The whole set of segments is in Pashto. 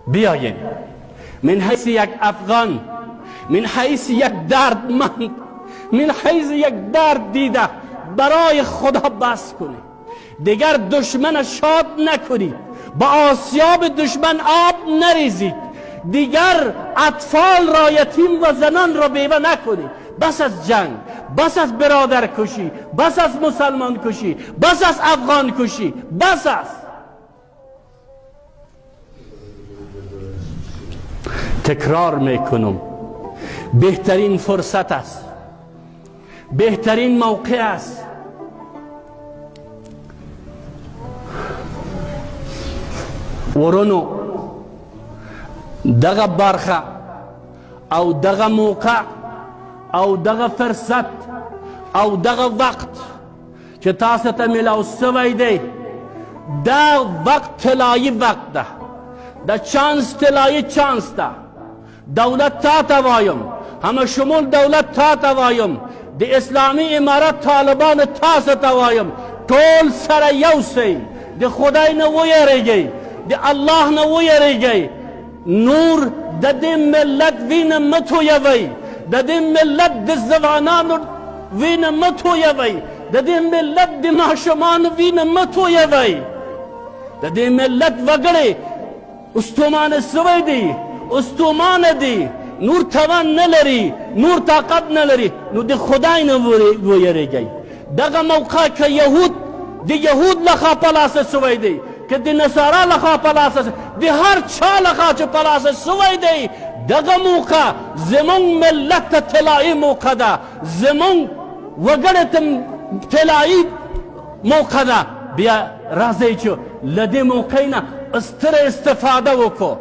بیاین من حیث یک افغان، من حیث یک دردمند، من حیث یک درد دیده برای خدا بس کنید. دیگر دشمن شاد نکنید، با آسیاب دشمن آب نریزید، دیگر اطفال را یتیم و زنان را بیوه نکنید. بس از جنگ، بس از برادر کشی، بس از مسلمان کشی، بس از افغان کشی، بس از. تکرار میکنم، بهترین فرصت است، بهترین موقع است. ورونو دغه برخه او دغه موقع او دغه فرصت او دغه وقت چې تاسو ته میلاو سوی دی، دا وقت طلایی وقت ده، دا چانس طلایی چانس ده. دولت تا ته وایم، همه شمول دولت تا ته وایم، د اسلامی امارت طالبان تاسو ته وایم، ټول سره یو سئ، د خدای نه ویریږئ، د الله نه ویریږئ. نور د دې ملت وینه مه تویوئ، د دې ملت د ځوانانو وینه مه تویوئ، د دې ملت د ماشومانو وینه مه تویوئ. د دې ملت وګړي استومانه سوی دي، استومانه دي، نور توان نه لري، نور طاقت نه لري. نو د خدای نه ویریږئ. دغه موقع که د یهود لخوا په لاسه سوی دی، که د نصارا لخوا په لاسه، د هر چا لخوا چې په لاسه سوی دی، دغه موقع زمونږ ملت ته طلایي موقع ده، زمونږ وګړو ته طلایي موقع ده. بیا راځئ چې له دې موقع نه ستره استفاده وکړو،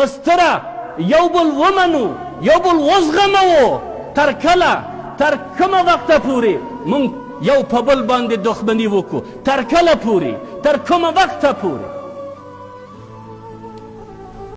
ستره یو بل ومنو، یو بل وزغمو. تر کله، تر کومه وخته پورې موږ یو په بل باندې دښمني وکړو؟ تر کله پورې؟ تر کومه وخته پورې؟